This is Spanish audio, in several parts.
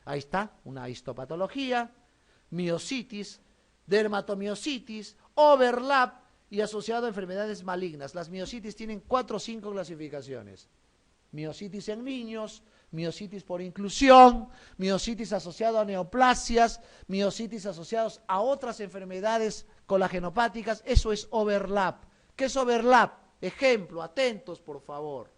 Ahí está, una histopatología, miositis, dermatomiositis, overlap y asociado a enfermedades malignas. Las miositis tienen 4 o 5 clasificaciones. Miositis en niños, miositis por inclusión, miositis asociado a neoplasias, miositis asociados a otras enfermedades colagenopáticas. Eso es overlap. ¿Qué es overlap? Ejemplo, atentos por favor.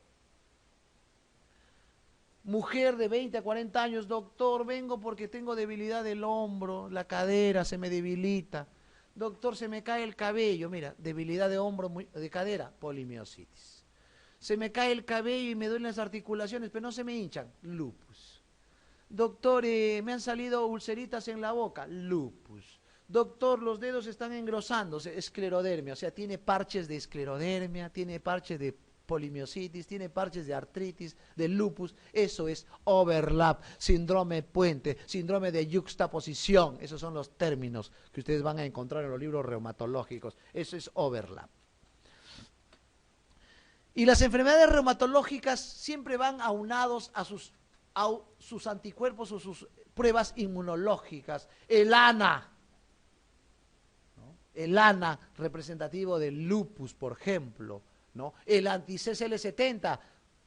Mujer de 20 a 40 años, doctor, vengo porque tengo debilidad del hombro, la cadera se me debilita. Doctor, se me cae el cabello, mira, debilidad de hombro, de cadera, polimiositis. Se me cae el cabello y me duelen las articulaciones, pero no se me hinchan, lupus. Doctor, me han salido ulceritas en la boca, lupus. Doctor, los dedos están engrosándose, esclerodermia, o sea, tiene parches de esclerodermia, tiene parches de polimiositis, tiene parches de artritis, de lupus. Eso es overlap, síndrome puente, síndrome de yuxtaposición. Esos son los términos que ustedes van a encontrar en los libros reumatológicos. Eso es overlap. Y las enfermedades reumatológicas siempre van aunados a sus anticuerpos o sus pruebas inmunológicas. El ANA, ¿no? El ANA representativo del lupus, por ejemplo, ¿no? El anti-CCL70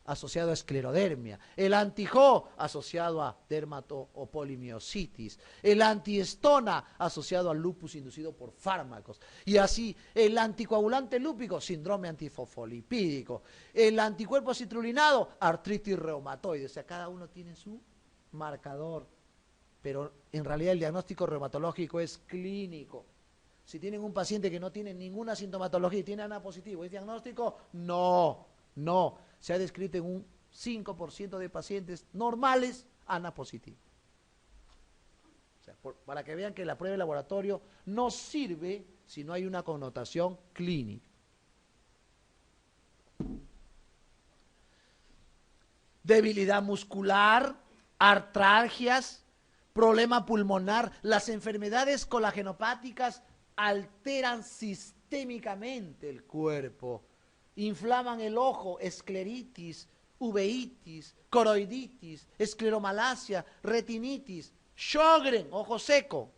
asociado a esclerodermia, el anti-JO asociado a dermato o polimiositis, el anti-estona asociado al lupus inducido por fármacos, y así el anticoagulante lúpico, síndrome antifosfolipídico, el anticuerpo citrulinado, artritis reumatoide. O sea, cada uno tiene su marcador, pero en realidad el diagnóstico reumatológico es clínico. Si tienen un paciente que no tiene ninguna sintomatología y tiene ANA positivo, ¿es diagnóstico? No, no. Se ha descrito en un 5% de pacientes normales ANA positivo. O sea, para que vean que la prueba de laboratorio no sirve si no hay una connotación clínica. Debilidad muscular, artralgias, problema pulmonar, las enfermedades colagenopáticas alteran sistémicamente el cuerpo, inflaman el ojo, escleritis, uveitis, coroiditis, escleromalacia, retinitis, Sjögren, ojo seco,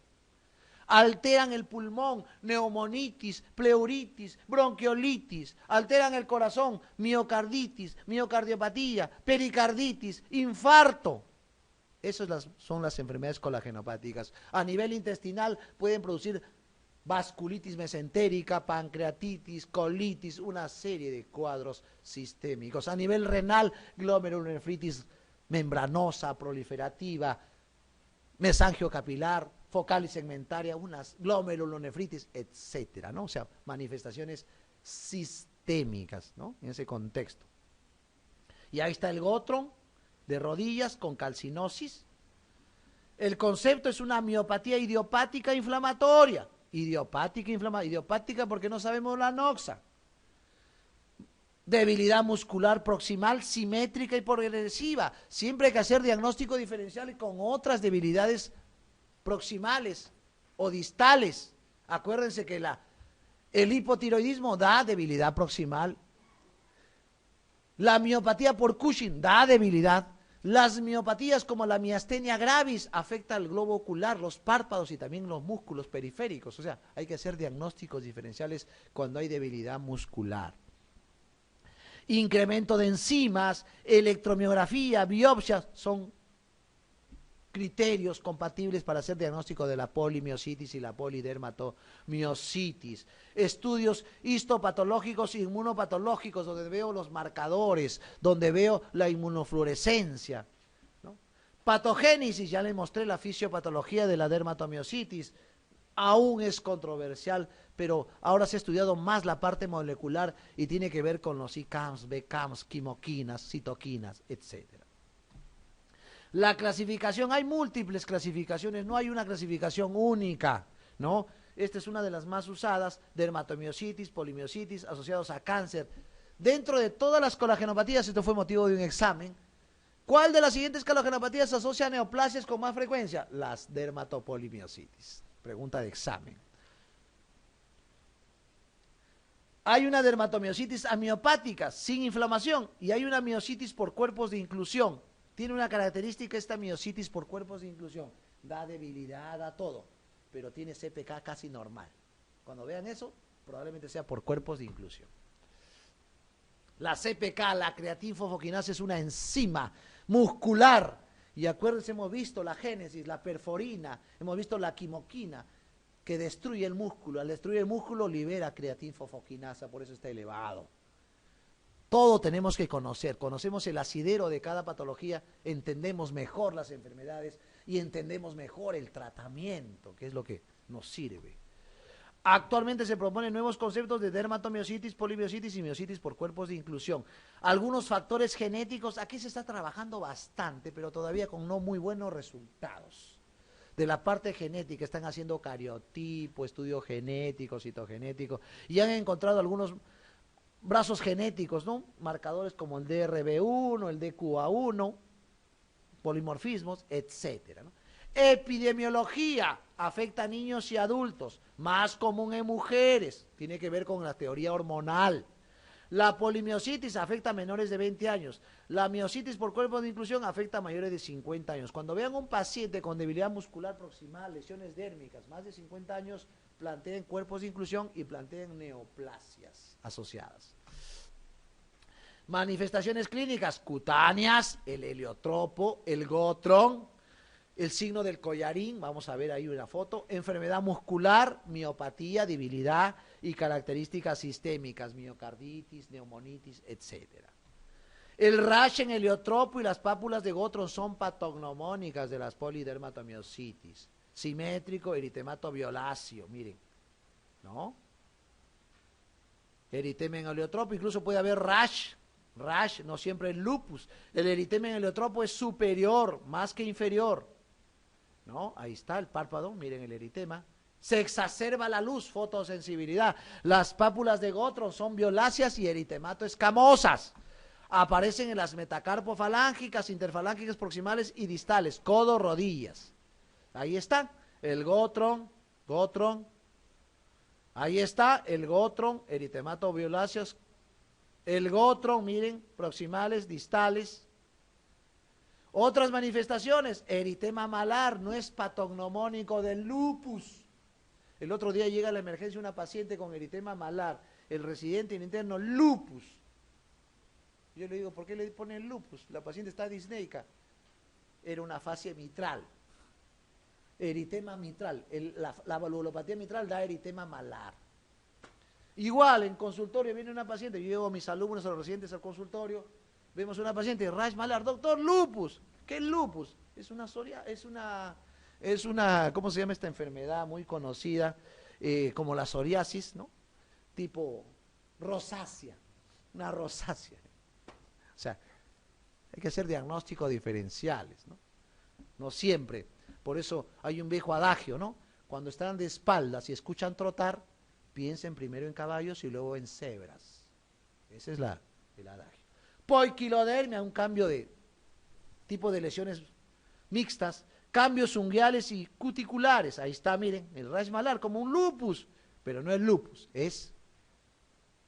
alteran el pulmón, neumonitis, pleuritis, bronquiolitis, alteran el corazón, miocarditis, miocardiopatía, pericarditis, infarto. Esas son las enfermedades colagenopáticas. A nivel intestinal pueden producir vasculitis mesentérica, pancreatitis, colitis, una serie de cuadros sistémicos. A nivel renal, glomerulonefritis membranosa, proliferativa, mesangio capilar, focal y segmentaria, unas glomerulonefritis, etcétera, ¿no? O sea, manifestaciones sistémicas, ¿no? En ese contexto. Y ahí está el Gotron de rodillas con calcinosis. El concepto es una miopatía idiopática inflamatoria. Idiopática porque no sabemos la noxa. Debilidad muscular proximal, simétrica y progresiva. Siempre hay que hacer diagnóstico diferencial con otras debilidades proximales o distales. Acuérdense que el hipotiroidismo da debilidad proximal. La miopatía por Cushing da debilidad. Las miopatías como la miastenia gravis afecta al globo ocular, los párpados y también los músculos periféricos. O sea, hay que hacer diagnósticos diferenciales cuando hay debilidad muscular. Incremento de enzimas, electromiografía, biopsias son criterios compatibles para hacer diagnóstico de la polimiositis y la polidermatomiositis. Estudios histopatológicos e inmunopatológicos, donde veo los marcadores, donde veo la inmunofluorescencia, ¿no? Patogénesis, ya le mostré la fisiopatología de la dermatomiositis, aún es controversial, pero ahora se ha estudiado más la parte molecular y tiene que ver con los ICAMs, BCAMs, quimoquinas, citoquinas, etcétera. La clasificación, hay múltiples clasificaciones, no hay una clasificación única, ¿no? Esta es una de las más usadas, dermatomiositis, polimiositis, asociados a cáncer. Dentro de todas las colagenopatías, esto fue motivo de un examen, ¿cuál de las siguientes colagenopatías asocia a neoplasias con más frecuencia? Las dermatopolimiositis. Pregunta de examen. Hay una dermatomiositis amiopática, sin inflamación, y hay una miositis por cuerpos de inclusión. Tiene una característica esta miositis por cuerpos de inclusión. Da debilidad, da todo, pero tiene CPK casi normal. Cuando vean eso, probablemente sea por cuerpos de inclusión. La CPK, la creatinfosfoquinasa, es una enzima muscular. Y acuérdense, hemos visto la génesis, la perforina, hemos visto la quimoquina, que destruye el músculo. Al destruir el músculo, libera creatinfosfoquinasa, por eso está elevado. Todo tenemos que conocer. Conocemos el asidero de cada patología, entendemos mejor las enfermedades y entendemos mejor el tratamiento, que es lo que nos sirve. Actualmente se proponen nuevos conceptos de dermatomiositis, polimiositis y miositis por cuerpos de inclusión. Algunos factores genéticos, aquí se está trabajando bastante, pero todavía con no muy buenos resultados. De la parte genética están haciendo cariotipo, estudio genético, citogenético, y han encontrado algunos brazos genéticos, ¿no? Marcadores como el DRB1, el DQA1, polimorfismos, etcétera, ¿no? Epidemiología, afecta a niños y adultos, más común en mujeres, tiene que ver con la teoría hormonal. La polimiositis afecta a menores de 20 años. La miositis por cuerpos de inclusión afecta a mayores de 50 años. Cuando vean un paciente con debilidad muscular proximal, lesiones dérmicas, más de 50 años, planteen cuerpos de inclusión y planteen neoplasias asociadas. Manifestaciones clínicas cutáneas, el heliotropo, el gotrón, el signo del collarín, vamos a ver ahí una foto, enfermedad muscular, miopatía, debilidad y características sistémicas, miocarditis, neumonitis, etcétera. El rash en heliotropo y las pápulas de gotrón son patognomónicas de las polidermatomiositis. Simétrico, eritemato violáceo, miren, ¿no? Eritema en heliotropo, incluso puede haber rash, no siempre es lupus. El eritema en heliotropo es superior, más que inferior, ¿no? Ahí está el párpado, miren el eritema. Se exacerba la luz, fotosensibilidad. Las pápulas de gotrón son violáceas y eritemato escamosas. Aparecen en las metacarpofalángicas, interfalángicas proximales y distales, codo, rodillas. Ahí está el gotrón. Ahí está el gotrón, eritemato violáceos. El gotrón, miren, proximales, distales. Otras manifestaciones, eritema malar, no es patognomónico del lupus. El otro día llega a la emergencia una paciente con eritema malar, el residente interno, lupus. Yo le digo, ¿por qué le ponen lupus? La paciente está disneica. Era una fascia mitral. Eritema mitral, la valvulopatía mitral da eritema malar. Igual, en consultorio viene una paciente, yo llevo a mis alumnos, a los residentes al consultorio, vemos una paciente, rash malar, doctor, lupus. ¿Qué es lupus? Es una ¿cómo se llama esta enfermedad muy conocida? Como la psoriasis, ¿no? Tipo rosácea, una rosácea. O sea, hay que hacer diagnósticos diferenciales, ¿no? No siempre. Por eso hay un viejo adagio, ¿no? Cuando están de espaldas y escuchan trotar, piensen primero en caballos y luego en cebras. Ese es el adagio. Poiquilodermia, un cambio de tipo de lesiones mixtas, cambios unguiales y cuticulares. Ahí está, miren, el rash malar como un lupus, pero no es lupus, es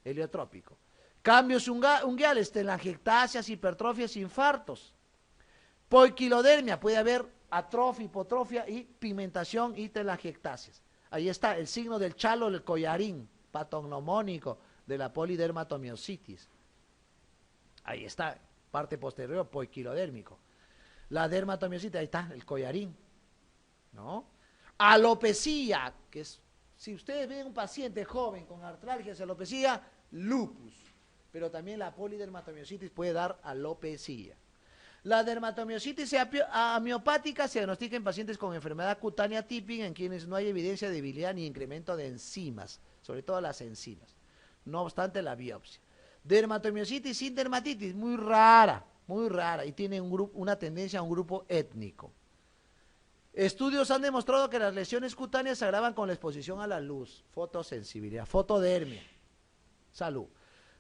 heliotrópico. Cambios unguiales, telangiectasias, hipertrofias, infartos. Poiquilodermia, puede haber atrofia, hipotrofia y pigmentación y telangiectasias. Ahí está el signo del chalo, el collarín, patognomónico de la polidermatomiositis. Ahí está, parte posterior, poiquilodérmico. La dermatomiositis, ahí está, el collarín, ¿no? Alopecia, que es, si ustedes ven un paciente joven con artralgias, alopecia, lupus, pero también la polidermatomiositis puede dar alopecia. La dermatomiositis amiopática se diagnostica en pacientes con enfermedad cutánea típica en quienes no hay evidencia de debilidad ni incremento de enzimas, sobre todo las enzimas, no obstante la biopsia. Dermatomiositis sin dermatitis, muy rara, y tiene una tendencia a un grupo étnico. Estudios han demostrado que las lesiones cutáneas se agravan con la exposición a la luz, fotosensibilidad, fotodermia, salud.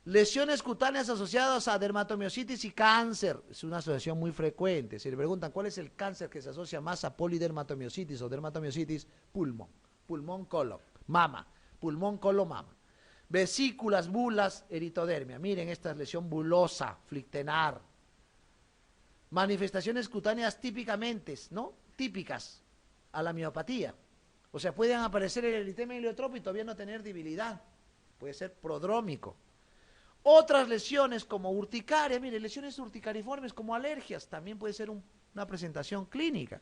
Lesiones cutáneas asociadas a dermatomiositis y cáncer, es una asociación muy frecuente. Si le preguntan cuál es el cáncer que se asocia más a polidermatomiositis o dermatomiositis, pulmón, colon, mama, pulmón, colon, mama. Vesículas, bulas, eritodermia. Miren esta lesión bulosa, flictenar. Manifestaciones cutáneas ¿no? Típicas a la miopatía. O sea, pueden aparecer el eritema heliotropo y todavía no tener debilidad. Puede ser prodrómico. Otras lesiones como urticaria, mire, lesiones urticariformes como alergias, también puede ser una presentación clínica.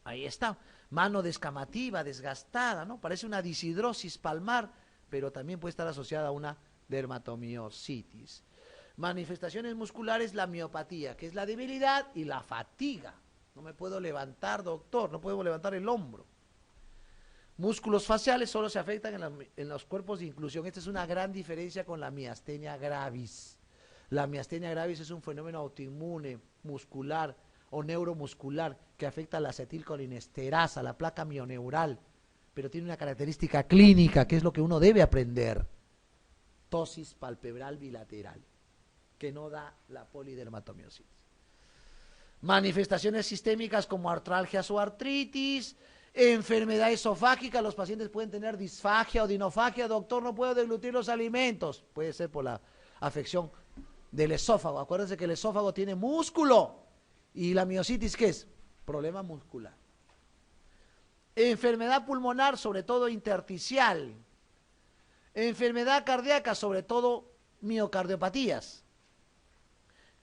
Ahí está. Mano descamativa, desgastada, ¿no? Parece una disidrosis palmar, pero también puede estar asociada a una dermatomiositis. Manifestaciones musculares, la miopatía, que es la debilidad y la fatiga. No me puedo levantar, doctor, no puedo levantar el hombro. Músculos faciales solo se afectan en los cuerpos de inclusión. Esta es una gran diferencia con la miastenia gravis. La miastenia gravis es un fenómeno autoinmune, muscular o neuromuscular que afecta a la acetilcolinesterasa, la placa mioneural, pero tiene una característica clínica, que es lo que uno debe aprender. Ptosis palpebral bilateral, que no da la polidermatomiositis. Manifestaciones sistémicas como artralgias o artritis, enfermedad esofágica, los pacientes pueden tener disfagia o dinofagia, doctor, no puedo deglutir los alimentos, puede ser por la afección del esófago. Acuérdense que el esófago tiene músculo y la miositis, ¿qué es? Problema muscular. Enfermedad pulmonar, sobre todo intersticial. Enfermedad cardíaca, sobre todo miocardiopatías.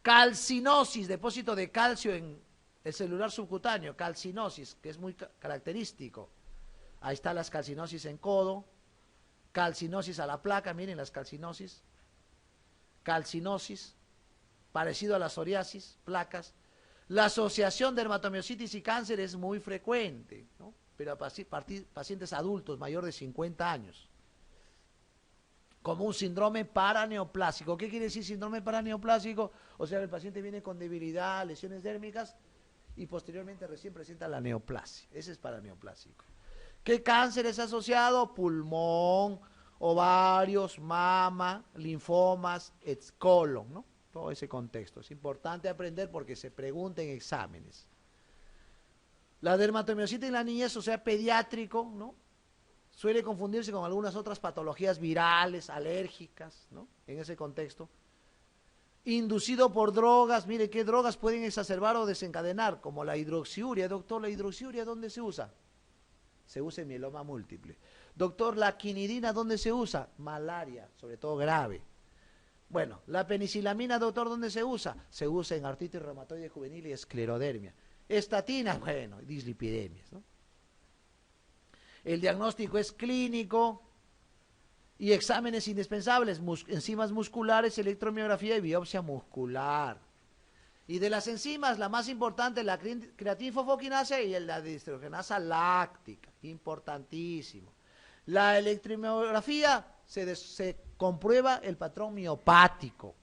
Calcinosis, depósito de calcio en el celular subcutáneo, calcinosis, que es muy característico. Ahí están las calcinosis en codo, calcinosis a la placa, miren las calcinosis, parecido a la psoriasis, placas. La asociación de dermatomiositis y cáncer es muy frecuente, ¿no? Pero a pacientes adultos mayor de 50 años. Como un síndrome paraneoplásico. ¿Qué quiere decir síndrome paraneoplásico? O sea, el paciente viene con debilidad, lesiones dérmicas y posteriormente recién presenta la neoplasia. Ese es paraneoplásico. ¿Qué cáncer es asociado? Pulmón, ovarios, mama, linfomas, colon, ¿no? Todo ese contexto. Es importante aprender porque se pregunta en exámenes. La dermatomiositis en la niñez, o sea, pediátrico, ¿no? Suele confundirse con algunas otras patologías virales, alérgicas, ¿no? En ese contexto. Inducido por drogas, mire qué drogas pueden exacerbar o desencadenar, como la hidroxiuria. Doctor, ¿la hidroxiuria dónde se usa? Se usa en mieloma múltiple. Doctor, ¿la quinidina dónde se usa? Malaria, sobre todo grave. Bueno, la penicilamina, doctor, ¿dónde se usa? Se usa en artritis reumatoide juvenil y esclerodermia. Estatina, bueno, dislipidemias, ¿no? El diagnóstico es clínico y exámenes indispensables, enzimas musculares, electromiografía y biopsia muscular. Y de las enzimas, la más importante, la creatinfosfoquinasa y la dihidrogenasa láctica, importantísimo. La electromiografía se comprueba el patrón miopático.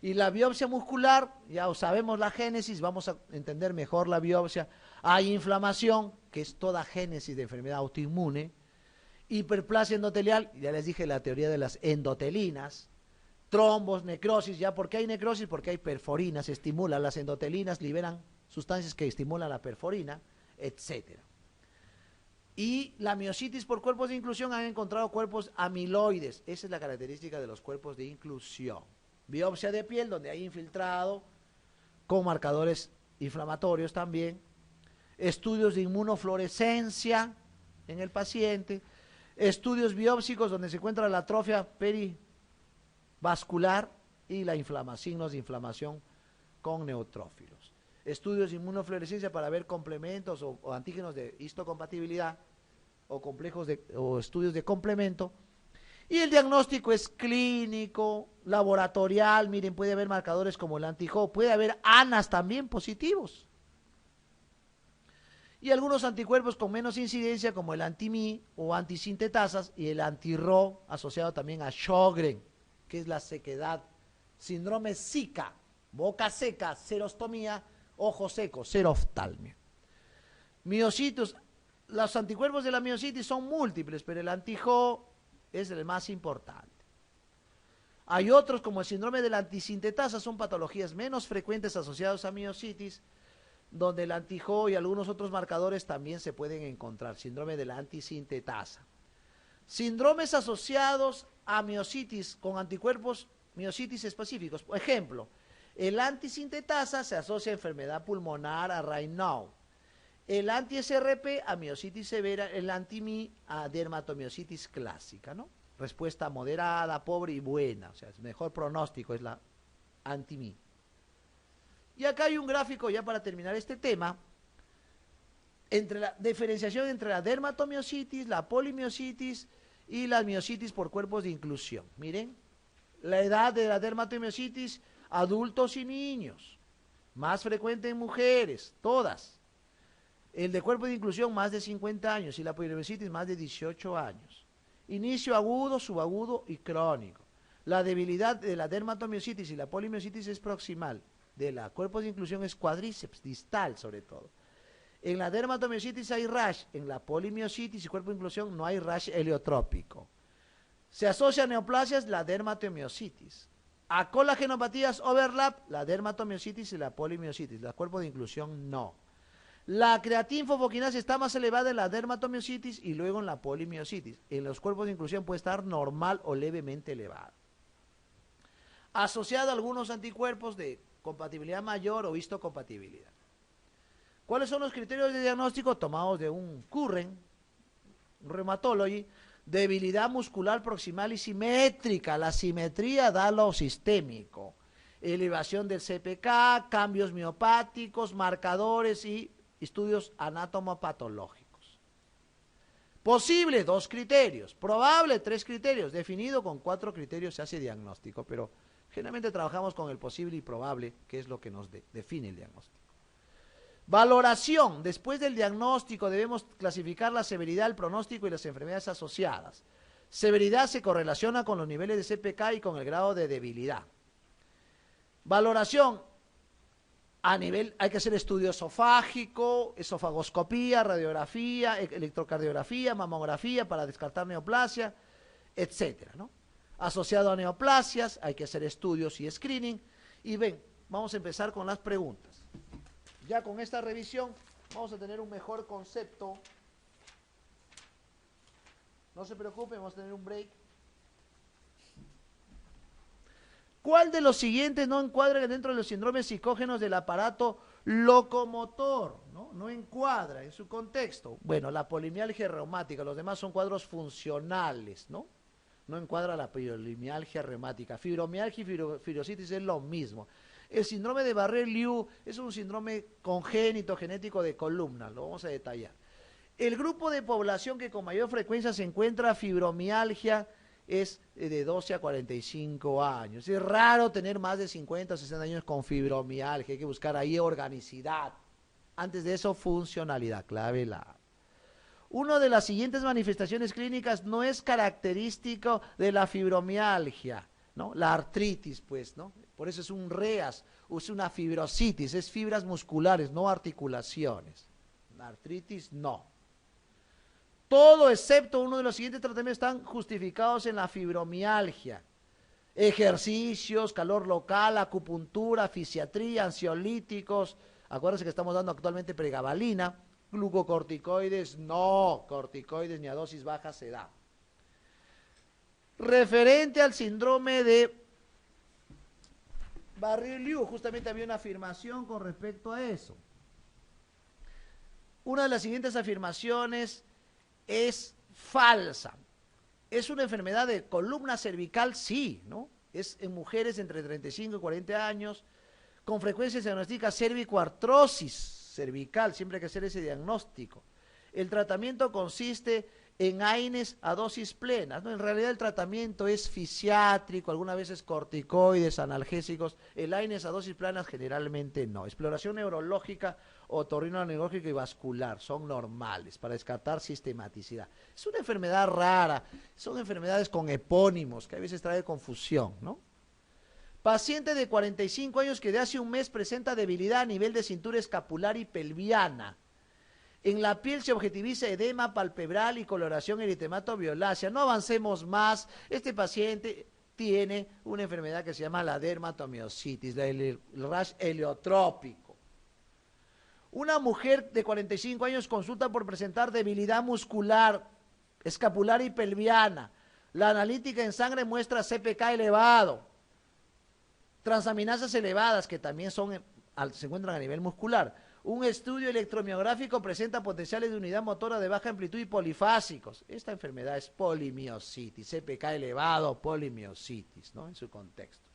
Y la biopsia muscular, ya sabemos la génesis, vamos a entender mejor la biopsia. Hay inflamación, que es toda génesis de enfermedad autoinmune. Hiperplasia endotelial, ya les dije la teoría de las endotelinas. Trombos, necrosis, ¿ya por qué hay necrosis? Porque hay perforinas, estimulan las endotelinas, liberan sustancias que estimulan la perforina, etcétera. Y la miositis por cuerpos de inclusión han encontrado cuerpos amiloides. Esa es la característica de los cuerpos de inclusión. Biopsia de piel, donde hay infiltrado, con marcadores inflamatorios también. Estudios de inmunofluorescencia en el paciente. Estudios biópsicos, donde se encuentra la atrofia perivascular y la signos de inflamación con neutrófilos. Estudios de inmunofluorescencia para ver complementos o antígenos de histocompatibilidad o estudios de complemento. Y el diagnóstico es clínico, laboratorial, miren, puede haber marcadores como el anti-Ho, puede haber ANAs también positivos. Y algunos anticuerpos con menos incidencia como el anti-Mi o antisintetasas y el anti-Ro asociado también a Sjögren, que es la sequedad, síndrome Zika, boca seca, serostomía, ojo seco, seroftalmia. Miocitos, los anticuerpos de la miositis son múltiples, pero el anti-Ho es el más importante. Hay otros como el síndrome de la antisintetasa, son patologías menos frecuentes asociadas a miositis, donde el anti-Ho y algunos otros marcadores también se pueden encontrar. Síndrome de la antisintetasa. Síndromes asociados a miositis con anticuerpos miositis específicos. Por ejemplo, El antisintetasa se asocia a enfermedad pulmonar, a Raynaud. El anti-SRP a miositis severa, el anti-Mi a dermatomiositis clásica, ¿no? Respuesta moderada, pobre y buena, o sea, es mejor pronóstico es la anti-Mi. Y acá hay un gráfico ya para terminar este tema, entre la diferenciación entre la dermatomiositis, la polimiositis y la miositis por cuerpos de inclusión. Miren, la edad de la dermatomiositis, adultos y niños, más frecuente en mujeres, todas. El de cuerpo de inclusión más de 50 años y la polimiositis más de 18 años. Inicio agudo, subagudo y crónico. La debilidad de la dermatomiositis y la polimiositis es proximal. De la cuerpo de inclusión es cuádriceps, distal sobre todo. En la dermatomiositis hay rash, en la polimiositis y cuerpo de inclusión no hay rash heliotrópico. Se asocia a neoplasias la dermatomiositis. A colagenopatías overlap la dermatomiositis y la polimiositis, la cuerpo de inclusión no. La creatinfofoquinasa está más elevada en la dermatomiositis y luego en la polimiositis. En los cuerpos de inclusión puede estar normal o levemente elevada. Asociado a algunos anticuerpos de compatibilidad mayor o histocompatibilidad. ¿Cuáles son los criterios de diagnóstico tomados de un Curren, un reumatology? Debilidad muscular proximal y simétrica. La simetría da lo sistémico. Elevación del CPK, cambios miopáticos, marcadores y estudios anatomopatológicos. Posible, 2 criterios. Probable, 3 criterios. Definido, con 4 criterios se hace diagnóstico, pero generalmente trabajamos con el posible y probable, que es lo que nos define el diagnóstico. Valoración. Después del diagnóstico debemos clasificar la severidad, el pronóstico y las enfermedades asociadas. Severidad se correlaciona con los niveles de CPK y con el grado de debilidad. Valoración. A nivel, hay que hacer estudio esofágico, esofagoscopía, radiografía, electrocardiografía, mamografía para descartar neoplasia, etcétera, ¿no? Asociado a neoplasias, hay que hacer estudios y screening. Y ven, vamos a empezar con las preguntas. Ya con esta revisión vamos a tener un mejor concepto. No se preocupen, vamos a tener un break. ¿Cuál de los siguientes no encuadra dentro de los síndromes psicógenos del aparato locomotor? No encuadra en su contexto. Bueno, la polimialgia reumática, los demás son cuadros funcionales, ¿no? No encuadra la polimialgia reumática. Fibromialgia y fibrositis es lo mismo. El síndrome de Barré-Liu es un síndrome congénito genético de columna, lo vamos a detallar. El grupo de población que con mayor frecuencia se encuentra fibromialgia es de 12 a 45 años. Es raro tener más de 50 o 60 años con fibromialgia, hay que buscar ahí organicidad. Antes de eso, funcionalidad, clave la A. Una de las siguientes manifestaciones clínicas no es característico de la fibromialgia, ¿no? La artritis, pues, ¿no? Por eso es un REAS, es una fibrositis, es fibras musculares, no articulaciones. La artritis, no. Todo excepto uno de los siguientes tratamientos están justificados en la fibromialgia. Ejercicios, calor local, acupuntura, fisiatría, ansiolíticos. Acuérdense que estamos dando actualmente pregabalina. Glucocorticoides, no. Corticoides ni a dosis baja se da. Referente al síndrome de Barré-Liu, justamente había una afirmación con respecto a eso. Una de las siguientes afirmaciones es falsa. ¿Es una enfermedad de columna cervical? Sí, ¿no? Es en mujeres entre 35 y 40 años. Con frecuencia se diagnostica cervicoartrosis cervical, siempre hay que hacer ese diagnóstico. El tratamiento consiste en AINES a dosis plenas, ¿no? En realidad el tratamiento es fisiátrico, algunas veces corticoides, analgésicos. El AINES a dosis plenas generalmente no. Exploración neurológica, otorrinolaringológica y vascular son normales para descartar sistematicidad. Es una enfermedad rara, son enfermedades con epónimos que a veces trae confusión, ¿no? Paciente de 45 años que de hace un mes presenta debilidad a nivel de cintura escapular y pelviana. En la piel se objetiviza edema palpebral y coloración eritematoviolacea. No avancemos más. Este paciente tiene una enfermedad que se llama la dermatomiositis, el rash heliotrópico. Una mujer de 45 años consulta por presentar debilidad muscular, escapular y pelviana. La analítica en sangre muestra CPK elevado. transaminasas elevadas que también se encuentran a nivel muscular. Un estudio electromiográfico presenta potenciales de unidad motora de baja amplitud y polifásicos. Esta enfermedad es polimiositis, CPK elevado, polimiositis, ¿no? En su contexto.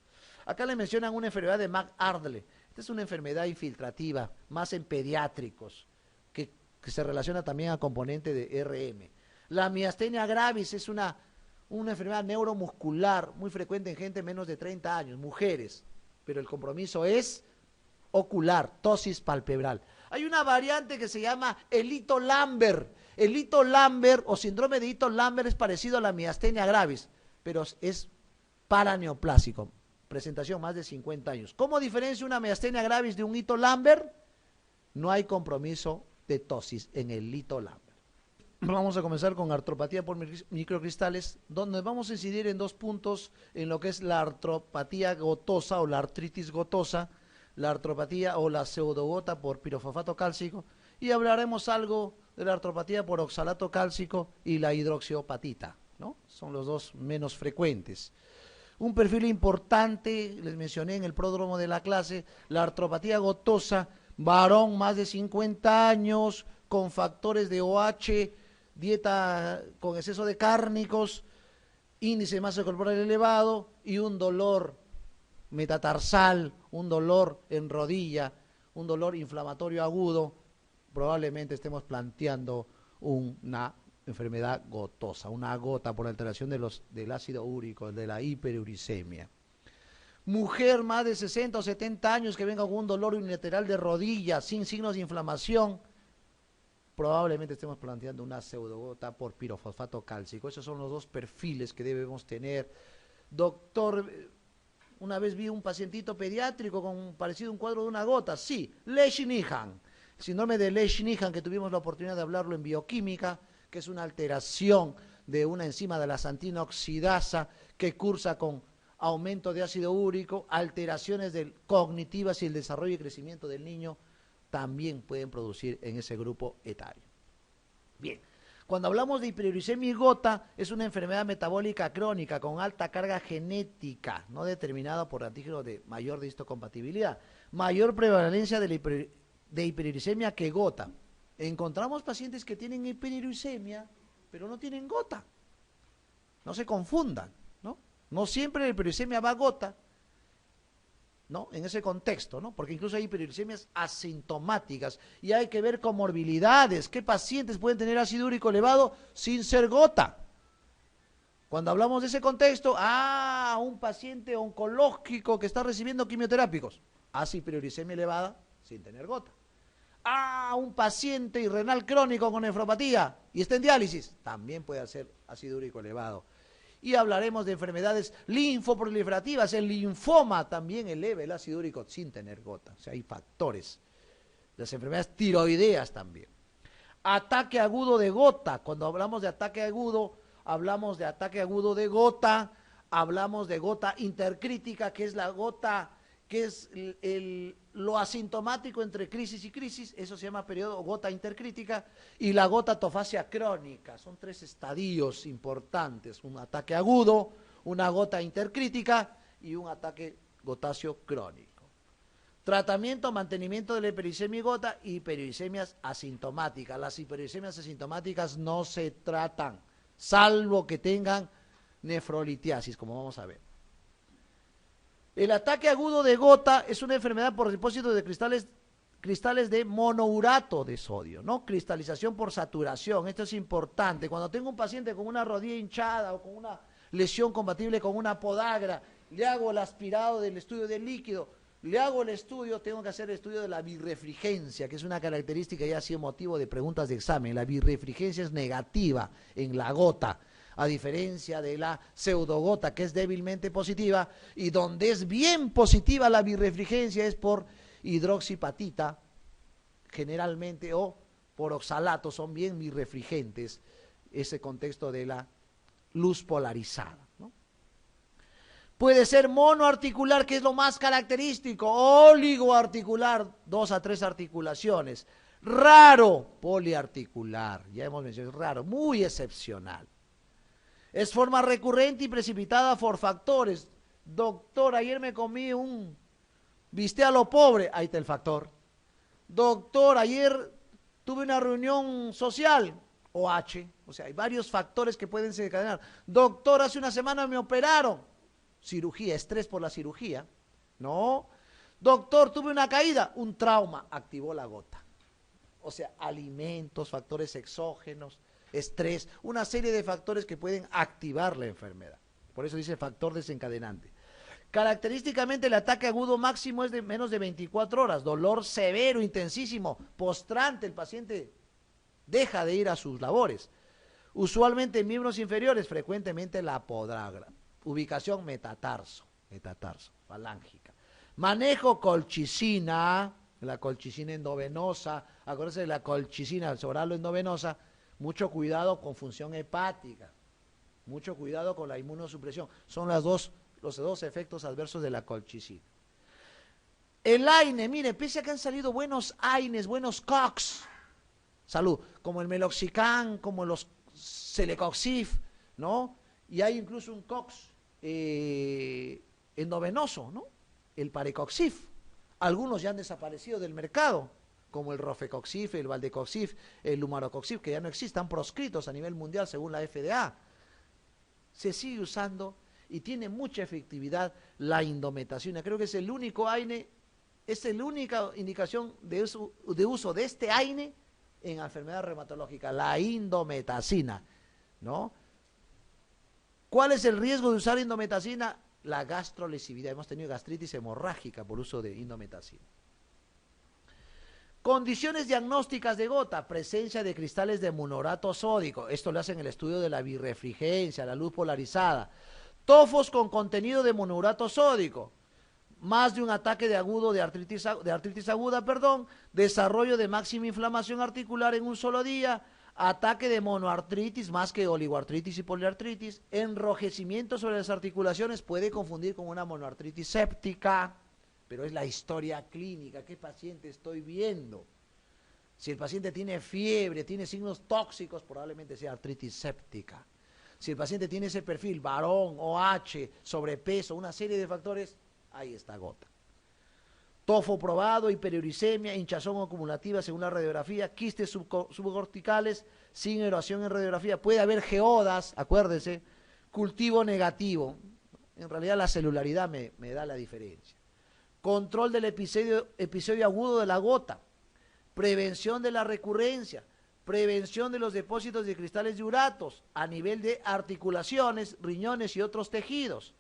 Acá le mencionan una enfermedad de McArdle. Esta es una enfermedad infiltrativa, más en pediátricos, que se relaciona también a componente de RM. La miastenia gravis es una enfermedad neuromuscular muy frecuente en gente menos de 30 años, mujeres, pero el compromiso es ocular, ptosis palpebral. Hay una variante que se llama el Ito-Lambert. El Ito-Lambert o síndrome de Ito-Lambert es parecido a la miastenia gravis, pero es paraneoplásico. Presentación más de 50 años. ¿Cómo diferencia una miastenia gravis de un Ito-Lambert? No hay compromiso de ptosis en el Ito-Lambert. Vamos a comenzar con artropatía por microcristales, donde vamos a incidir en 2 puntos en lo que es la artropatía gotosa o la artritis gotosa, la artropatía o la pseudogota por pirofosfato cálcico, y hablaremos algo de la artropatía por oxalato cálcico y la hidroxiopatita, ¿no? Son los 2 menos frecuentes. Un perfil importante, les mencioné en el pródromo de la clase, la artropatía gotosa, varón más de 50 años, con factores de OH, dieta con exceso de cárnicos, índice de masa corporal elevado y un dolor metatarsal, un dolor en rodilla, un dolor inflamatorio agudo, probablemente estemos planteando una enfermedad gotosa, una gota por alteración del ácido úrico, de la hiperuricemia. Mujer más de 60 o 70 años que venga con un dolor unilateral de rodilla sin signos de inflamación, probablemente estemos planteando una pseudogota por pirofosfato cálcico. Esos son los 2 perfiles que debemos tener. Doctor, una vez vi un pacientito pediátrico con parecido a un cuadro de una gota. Sí, Lesch-Nyhan. El síndrome de Lesch-Nyhan, que tuvimos la oportunidad de hablarlo en bioquímica, que es una alteración de una enzima de la xantina oxidasa que cursa con aumento de ácido úrico, alteraciones cognitivas y el desarrollo y crecimiento del niño también pueden producir en ese grupo etario. Bien, cuando hablamos de hiperuricemia y gota, es una enfermedad metabólica crónica con alta carga genética, no determinada por antígenos de mayor histocompatibilidad, mayor prevalencia de hiperuricemia que gota. Encontramos pacientes que tienen hiperuricemia, pero no tienen gota. No se confundan, ¿no? No siempre la hiperuricemia va a gota, ¿no? En ese contexto, ¿no? Porque incluso hay hiperuricemias asintomáticas y hay que ver comorbilidades. ¿Qué pacientes pueden tener ácido úrico elevado sin ser gota? Cuando hablamos de ese contexto, un paciente oncológico que está recibiendo quimioterápicos, hace hiperuricemia elevada sin tener gota. Un paciente renal crónico con nefropatía y está en diálisis, también puede hacer ácido úrico elevado. Y hablaremos de enfermedades linfoproliferativas. El linfoma también eleva el ácido úrico sin tener gota. O sea, hay factores. Las enfermedades tiroideas también. Ataque agudo de gota. Cuando hablamos de ataque agudo, hablamos de ataque agudo de gota, hablamos de gota intercrítica, que es la gota, que es lo asintomático entre crisis y crisis, eso se llama periodo gota intercrítica, y la gota tofacia crónica. Son 3 estadios importantes: un ataque agudo, una gota intercrítica y un ataque gotáceo crónico. Tratamiento, mantenimiento de la hiperuricemia y gota, hiperuricemias asintomáticas. Las hiperuricemias asintomáticas no se tratan, salvo que tengan nefrolitiasis, como vamos a ver. El ataque agudo de gota es una enfermedad por depósito de cristales de monourato de sodio, ¿no? Cristalización por saturación. Esto es importante. Cuando tengo un paciente con una rodilla hinchada o con una lesión compatible con una podagra, le hago el aspirado del estudio del líquido, le hago el estudio, tengo que hacer el estudio de la birrefrigencia, que es una característica ya ha sido motivo de preguntas de examen. La birrefrigencia es negativa en la gota, a diferencia de la pseudogota, que es débilmente positiva, y donde es bien positiva la birrefrigencia es por hidroxipatita, generalmente, o por oxalato, son bien birrefringentes, ese contexto de la luz polarizada, ¿no? Puede ser monoarticular, que es lo más característico, oligoarticular, 2 a 3 articulaciones, raro, poliarticular, ya hemos mencionado, raro, muy excepcional. Es forma recurrente y precipitada por factores Doctor, ayer me comí viste a lo pobre, ahí está el factor. Doctor, ayer tuve una reunión social, OH, o sea, hay varios factores que pueden desencadenar. Doctor, hace una semana me operaron, cirugía, estrés por la cirugía, no. Doctor, tuve una caída, un trauma, activó la gota. O sea, alimentos, factores exógenos, estrés, una serie de factores que pueden activar la enfermedad. Por eso dice factor desencadenante. Característicamente el ataque agudo máximo es de menos de 24 horas, dolor severo, intensísimo, postrante, el paciente deja de ir a sus labores. Usualmente en miembros inferiores, frecuentemente la podagra. Ubicación metatarso, falángica. Manejo colchicina, la colchicina endovenosa, acuérdense de la colchicina endovenosa, mucho cuidado con función hepática, mucho cuidado con la inmunosupresión. Son los dos efectos adversos de la colchicina. El AINE, mire, pese a que han salido buenos AINES, buenos COX, salud, como el meloxicam, como los celecoxib, ¿no? Y hay incluso un COX endovenoso, ¿no? El parecoxib. Algunos ya han desaparecido del mercado, como el rofecoxib, el valdecoxib, el lumarocoxib, que ya no existen, están proscritos a nivel mundial según la FDA. Se sigue usando y tiene mucha efectividad la indometacina. Creo que es el único AINE, es la única indicación de uso de este AINE en enfermedad reumatológica, la indometacina, ¿no? ¿Cuál es el riesgo de usar indometacina? La gastrolesividad. Hemos tenido gastritis hemorrágica por uso de indometacina. Condiciones diagnósticas de gota, presencia de cristales de monorato sódico. Esto lo hacen en el estudio de la birrefringencia, la luz polarizada. Tofos con contenido de monorato sódico. Más de un ataque de artritis aguda, desarrollo de máxima inflamación articular en un solo día, ataque de monoartritis más que oligoartritis y poliartritis, enrojecimiento sobre las articulaciones, puede confundir con una monoartritis séptica, pero es la historia clínica, ¿qué paciente estoy viendo? Si el paciente tiene fiebre, tiene signos tóxicos, probablemente sea artritis séptica. Si el paciente tiene ese perfil, varón, OH, sobrepeso, una serie de factores, ahí está gota. Tofo probado, hiperuricemia, hinchazón acumulativa según la radiografía, quistes subcorticales sin erosión en radiografía. Puede haber geodas, acuérdense, cultivo negativo. En realidad la celularidad me da la diferencia. Control del episodio agudo de la gota. Prevención de la recurrencia. Prevención de los depósitos de cristales de uratos a nivel de articulaciones, riñones y otros tejidos.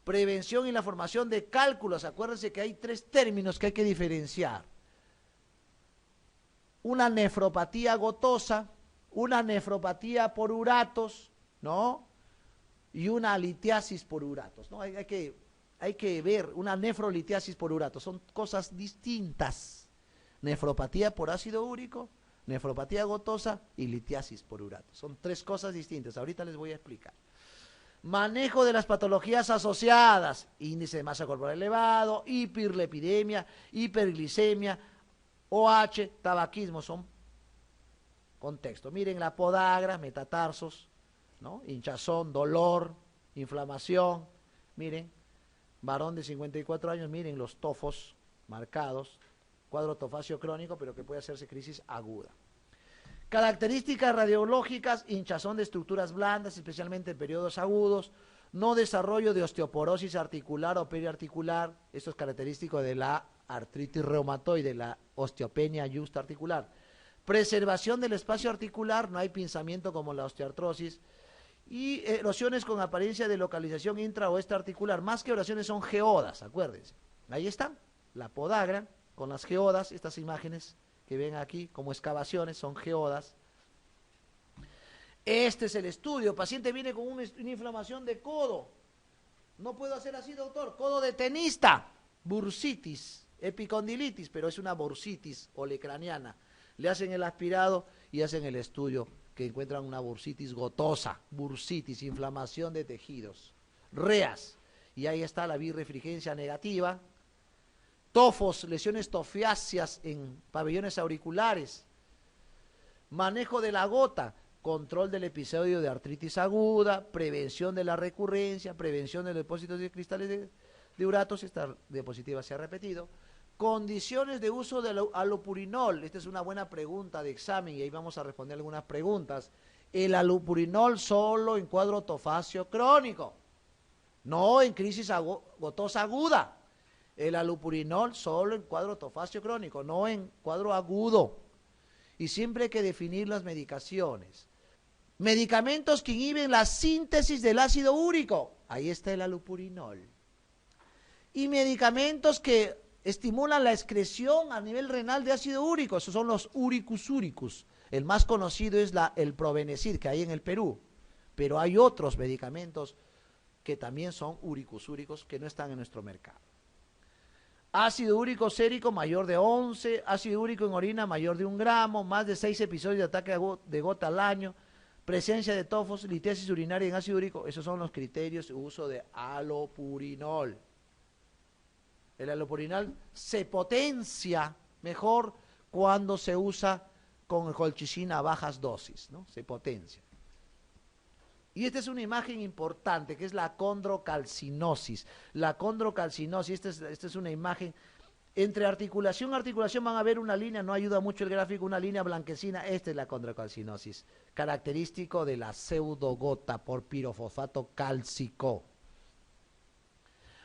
Prevención y la formación de cálculos. Acuérdense que hay 3 términos que hay que diferenciar. Una nefropatía gotosa, una nefropatía por uratos, ¿no? Y una litiasis por uratos, ¿no? Hay que ver una nefrolitiasis por uratos. Son cosas distintas. Nefropatía por ácido úrico, nefropatía gotosa y litiasis por uratos. Son 3 cosas distintas. Ahorita les voy a explicar. Manejo de las patologías asociadas, índice de masa corporal elevado, hiperlipidemia, hiperglicemia, OH, tabaquismo, son contexto. Miren la podagra, metatarsos, ¿no? Hinchazón, dolor, inflamación. Miren, varón de 54 años, miren los tofos marcados, cuadro tofacio crónico, pero que puede hacerse crisis aguda. Características radiológicas, hinchazón de estructuras blandas, especialmente en periodos agudos, no desarrollo de osteoporosis articular o periarticular, esto es característico de la artritis reumatoide, la osteopenia justa articular. Preservación del espacio articular, no hay pinzamiento como la osteoartrosis, y erosiones con apariencia de localización intra o extraarticular, más que erosiones son geodas, acuérdense. Ahí están, la podagra con las geodas, estas imágenes que ven aquí como excavaciones, son geodas. Este es el estudio, paciente viene con una inflamación de codo, no puedo hacer así, doctor, codo de tenista, bursitis, epicondilitis, pero es una bursitis olecraniana. Le hacen el aspirado y hacen el estudio que encuentran una bursitis gotosa, bursitis, inflamación de tejidos, reas, y ahí está la birrefringencia negativa, tofos, lesiones tofiáceas en pabellones auriculares, manejo de la gota, control del episodio de artritis aguda, prevención de la recurrencia, prevención de los depósitos de cristales de urato, si esta diapositiva se ha repetido. Condiciones de uso del alopurinol. Esta es una buena pregunta de examen y ahí vamos a responder algunas preguntas. El alopurinol solo en cuadro tofacio crónico, no en crisis gotosa aguda. El alopurinol solo en cuadro tofacio crónico, no en cuadro agudo. Y siempre hay que definir las medicaciones. Medicamentos que inhiben la síntesis del ácido úrico. Ahí está el alopurinol. Y medicamentos que estimulan la excreción a nivel renal de ácido úrico. Esos son los uricus uricus. El más conocido es el Probenecid, que hay en el Perú. Pero hay otros medicamentos que también son uricus úricos que no están en nuestro mercado. Ácido úrico sérico mayor de 11, ácido úrico en orina mayor de 1 gramo, más de 6 episodios de ataque de gota al año, presencia de tofos, litiasis urinaria en ácido úrico. Esos son los criterios de uso de alopurinol. El alopurinol se potencia mejor cuando se usa con colchicina a bajas dosis, ¿no? Se potencia. Y esta es una imagen importante, que es la condrocalcinosis. La condrocalcinosis, esta es una imagen. Entre articulación y articulación van a ver una línea, no ayuda mucho el gráfico, una línea blanquecina. Esta es la condrocalcinosis, característico de la pseudogota por pirofosfato cálcico.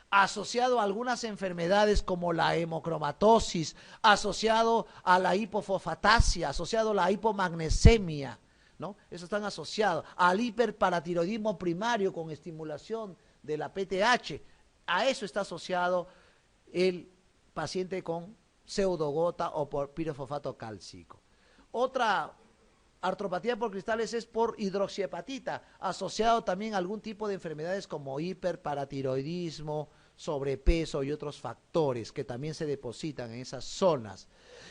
Asociado a algunas enfermedades como la hemocromatosis, asociado a la hipofosfatasia, asociado a la hipomagnesemia, ¿no? Eso están asociados al hiperparatiroidismo primario con estimulación de la PTH. A eso está asociado el paciente con pseudogota o por pirofosfato cálcico. Otra artropatía por cristales es por hidroxiapatita, asociado también a algún tipo de enfermedades como hiperparatiroidismo, sobrepeso y otros factores que también se depositan en esas zonas.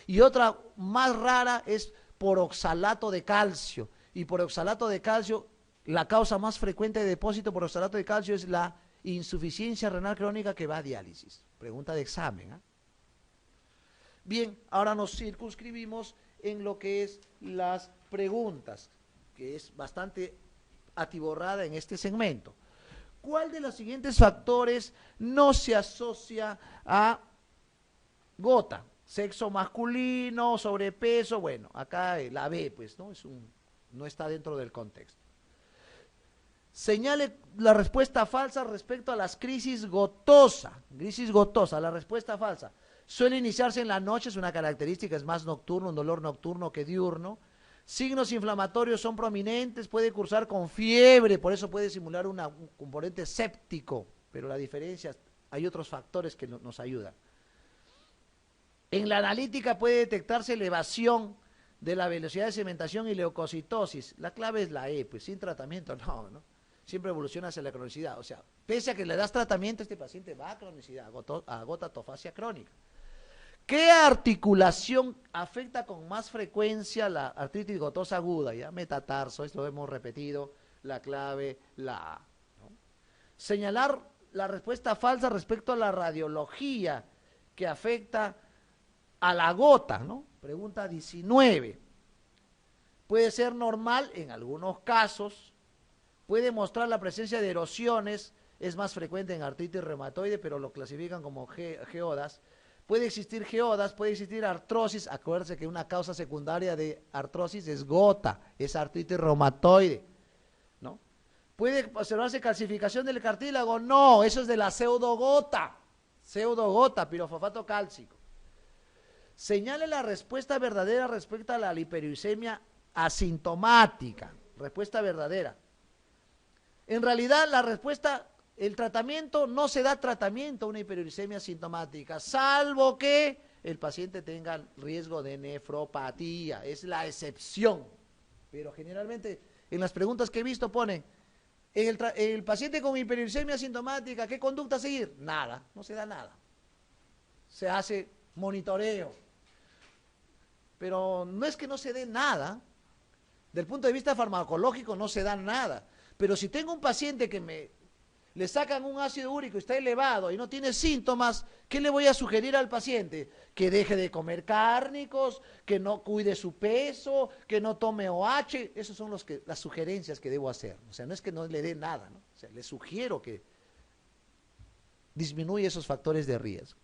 Y otra más rara es por oxalato de calcio. Y por oxalato de calcio, la causa más frecuente de depósito por oxalato de calcio es la insuficiencia renal crónica que va a diálisis. Pregunta de examen, ¿eh? Bien, ahora nos circunscribimos en lo que es las preguntas, que es bastante atiborrada en este segmento. ¿Cuál de los siguientes factores no se asocia a gota? Sexo masculino, sobrepeso, bueno, acá la B, pues, ¿no? No está dentro del contexto. Señale la respuesta falsa respecto a las crisis gotosa. Crisis gotosa, la respuesta falsa. Suele iniciarse en la noche, es una característica, es más nocturno, un dolor nocturno que diurno. Signos inflamatorios son prominentes, puede cursar con fiebre, por eso puede simular un componente séptico, pero la diferencia, hay otros factores que nos ayudan. En la analítica puede detectarse elevación de la velocidad de sedimentación y leucocitosis. La clave es la E, pues sin tratamiento no. Siempre evoluciona hacia la cronicidad. O sea, pese a que le das tratamiento, este paciente va a cronicidad, a gotatofasia crónica. ¿Qué articulación afecta con más frecuencia la artritis gotosa aguda? Ya, metatarso, esto lo hemos repetido, la clave, la A, ¿no? Señalar la respuesta falsa respecto a la radiología que afecta a la gota, ¿no? Pregunta 19. Puede ser normal en algunos casos, puede mostrar la presencia de erosiones, es más frecuente en artritis reumatoide, pero lo clasifican como geodas. Puede existir geodas, puede existir artrosis. Acuérdense que una causa secundaria de artrosis es gota, es artritis reumatoide, ¿no? ¿Puede observarse calcificación del cartílago? No, eso es de la pseudogota, pirofosfato cálcico. Señale la respuesta verdadera respecto a la hiperuricemia asintomática. Respuesta verdadera. En realidad, la respuesta, el tratamiento, no se da tratamiento a una hiperuricemia asintomática, salvo que el paciente tenga riesgo de nefropatía. Es la excepción. Pero generalmente, en las preguntas que he visto ponen, el paciente con hiperuricemia asintomática, ¿qué conducta seguir? Nada, no se da nada. Se hace monitoreo. Pero no es que no se dé nada, del punto de vista farmacológico no se da nada, pero si tengo un paciente que le sacan un ácido úrico y está elevado y no tiene síntomas, ¿qué le voy a sugerir al paciente? Que deje de comer cárnicos, que no cuide su peso, que no tome OH. Esas son las sugerencias que debo hacer. O sea, no es que no le dé nada, ¿no? O sea, le sugiero que disminuya esos factores de riesgo.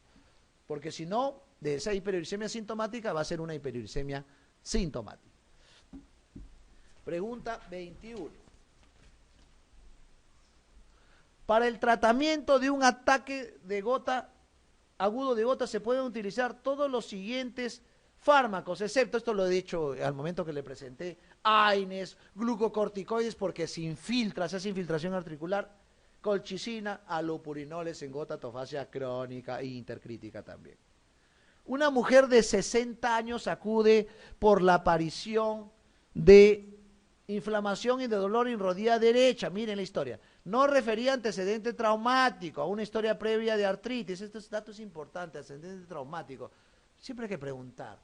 Porque si no, de esa hiperuricemia sintomática va a ser una hiperuricemia sintomática. Pregunta 21. Para el tratamiento de un ataque de gota, agudo de gota, se pueden utilizar todos los siguientes fármacos, excepto, esto lo he dicho al momento que le presenté, AINES, glucocorticoides, porque se infiltra, se hace infiltración articular, colchicina, alopurinoles en gota, tofacia crónica e intercrítica también. Una mujer de 60 años acude por la aparición de inflamación y de dolor en rodilla derecha. Miren la historia. No refería antecedente traumático, a una historia previa de artritis. Estos datos importantes, antecedente traumático. Siempre hay que preguntar.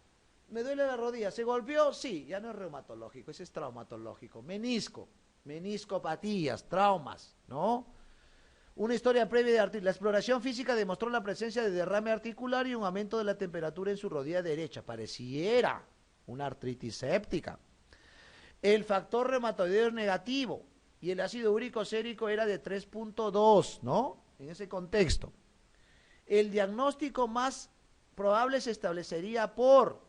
¿Me duele la rodilla? ¿Se golpeó? Sí, ya no es reumatológico, ese es traumatológico. Menisco, meniscopatías, traumas, ¿no? Una historia previa de artritis. La exploración física demostró la presencia de derrame articular y un aumento de la temperatura en su rodilla derecha. Pareciera una artritis séptica. El factor reumatoideo es negativo y el ácido úrico sérico era de 3.2, ¿no? En ese contexto. El diagnóstico más probable se establecería por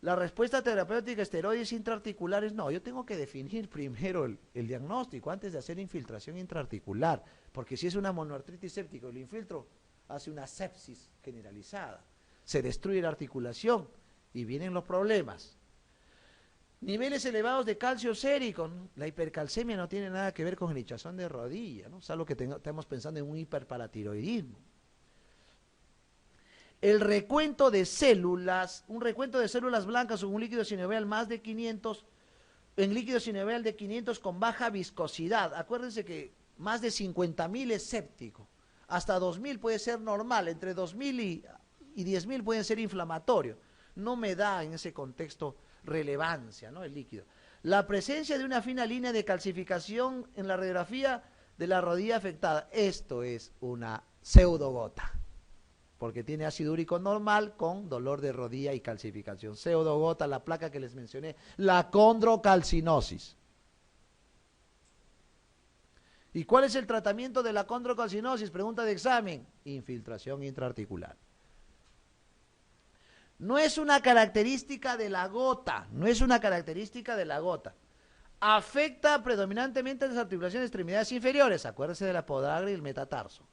la respuesta terapéutica, esteroides intraarticulares. No, yo tengo que definir primero el diagnóstico antes de hacer infiltración intraarticular, porque si es una monoartritis séptica y lo infiltro, hace una sepsis generalizada, se destruye la articulación y vienen los problemas. Niveles elevados de calcio sérico, ¿no? La hipercalcemia no tiene nada que ver con el hinchazón de rodilla, ¿no? Salvo que estamos pensando en un hiperparatiroidismo. El recuento de células, un recuento de células blancas en un líquido sinovial más de 500, en líquido sinovial de 500 con baja viscosidad. Acuérdense que más de 50.000 es séptico, hasta 2.000 puede ser normal, entre 2.000 y 10.000 pueden ser inflamatorios. No me da en ese contexto relevancia, ¿no? El líquido. La presencia de una fina línea de calcificación en la radiografía de la rodilla afectada. Esto es una pseudogota, porque tiene ácido úrico normal con dolor de rodilla y calcificación. Pseudogota, la placa que les mencioné, la condrocalcinosis. ¿Y cuál es el tratamiento de la condrocalcinosis? Pregunta de examen. Infiltración intraarticular. No es una característica de la gota, no es una característica de la gota. Afecta predominantemente a las articulaciones de extremidades inferiores, acuérdense de la podagra y el metatarso.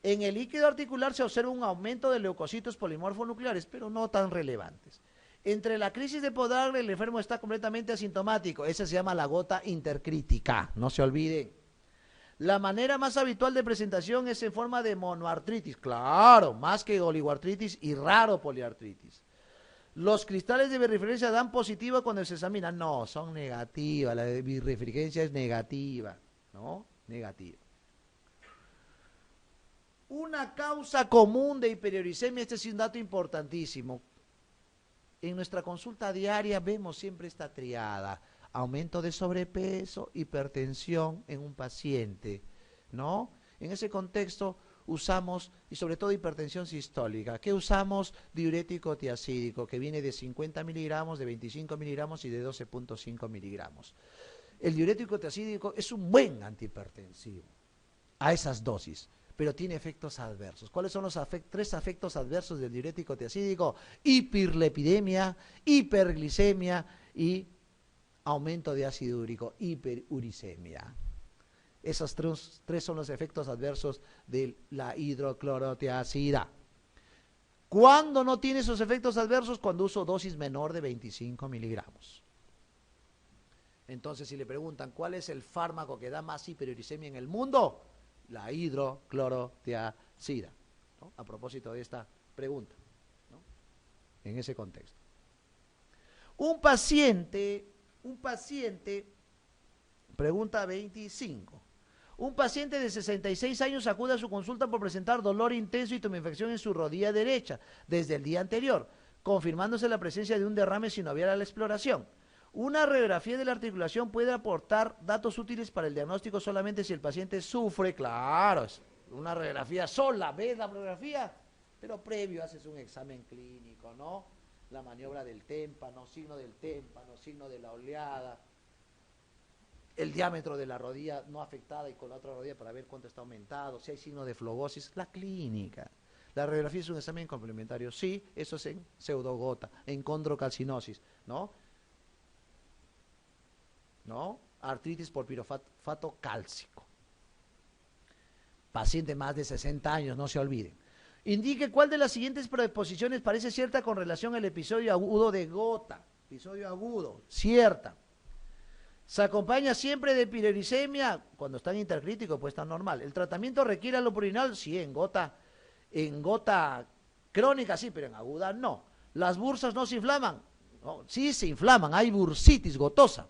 En el líquido articular se observa un aumento de leucocitos polimorfonucleares, pero no tan relevantes. Entre la crisis de podagra el enfermo está completamente asintomático, esa se llama la gota intercrítica, no se olviden. La manera más habitual de presentación es en forma de monoartritis, claro, más que oligoartritis y raro poliartritis. Los cristales de birrefringencia dan positiva cuando se examinan. No, son negativas, la de birrefringencia es negativa, ¿no? Negativa. Una causa común de hiperuricemia, este es un dato importantísimo. En nuestra consulta diaria vemos siempre esta triada. Aumento de sobrepeso, hipertensión en un paciente, ¿no? En ese contexto usamos, y sobre todo hipertensión sistólica, ¿qué usamos? Diurético tiacídico, que viene de 50 miligramos, de 25 miligramos y de 12.5 miligramos. El diurético tiacídico es un buen antihipertensivo a esas dosis, pero tiene efectos adversos. ¿Cuáles son los tres efectos adversos del diurético tiacídico? Hiperlepidemia, hiperglicemia y aumento de ácido úrico, hiperuricemia. Esos tres son los efectos adversos de la hidroclorotiazida. ¿Cuándo no tiene esos efectos adversos? Cuando uso dosis menor de 25 miligramos. Entonces, si le preguntan cuál es el fármaco que da más hiperuricemia en el mundo, la hidroclorotiazida, ¿no? A propósito de esta pregunta, ¿no? En ese contexto. Un paciente, pregunta 25. Un paciente de 66 años acude a su consulta por presentar dolor intenso y tumefación en su rodilla derecha desde el día anterior, confirmándose la presencia de un derrame sinovial a la exploración. Una radiografía de la articulación puede aportar datos útiles para el diagnóstico solamente si el paciente sufre, claro, es una radiografía sola, ves la radiografía, pero previo haces un examen clínico, ¿no? La maniobra del témpano, signo del témpano, signo de la oleada, el diámetro de la rodilla no afectada y con la otra rodilla para ver cuánto está aumentado, si hay signo de flogosis, la clínica. La radiografía es un examen complementario, sí, eso es en pseudogota, en condrocalcinosis, ¿no? ¿No? Artritis por pirofato cálcico. Paciente más de 60 años, no se olviden. Indique cuál de las siguientes preposiciones parece cierta con relación al episodio agudo de gota. Episodio agudo, cierta. Se acompaña siempre de pirouricemia, cuando está en intercrítico, pues está normal. ¿El tratamiento requiere alopurinol? Sí, en gota crónica sí, pero en aguda no. ¿Las bursas no se inflaman? No, sí se inflaman, hay bursitis gotosa.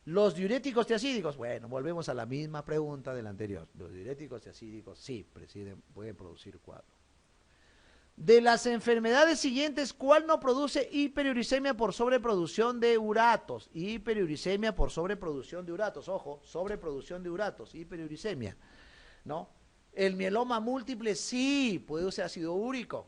Los diuréticos tiacídicos, bueno, volvemos a la misma pregunta del anterior. Los diuréticos tiacídicos sí pueden producir cuadro. De las enfermedades siguientes, ¿cuál no produce hiperuricemia por sobreproducción de uratos? Hiperuricemia por sobreproducción de uratos, ojo, sobreproducción de uratos, hiperuricemia, ¿no? El mieloma múltiple sí puede usar ácido úrico.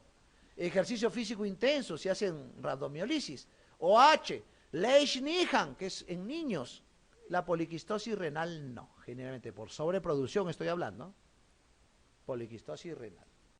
Ejercicio físico intenso, si hacen rabdomiolisis. OH, Leishnihan, que es en niños. La poliquistosis renal no, generalmente por sobreproducción estoy hablando. Poliquistosis renal.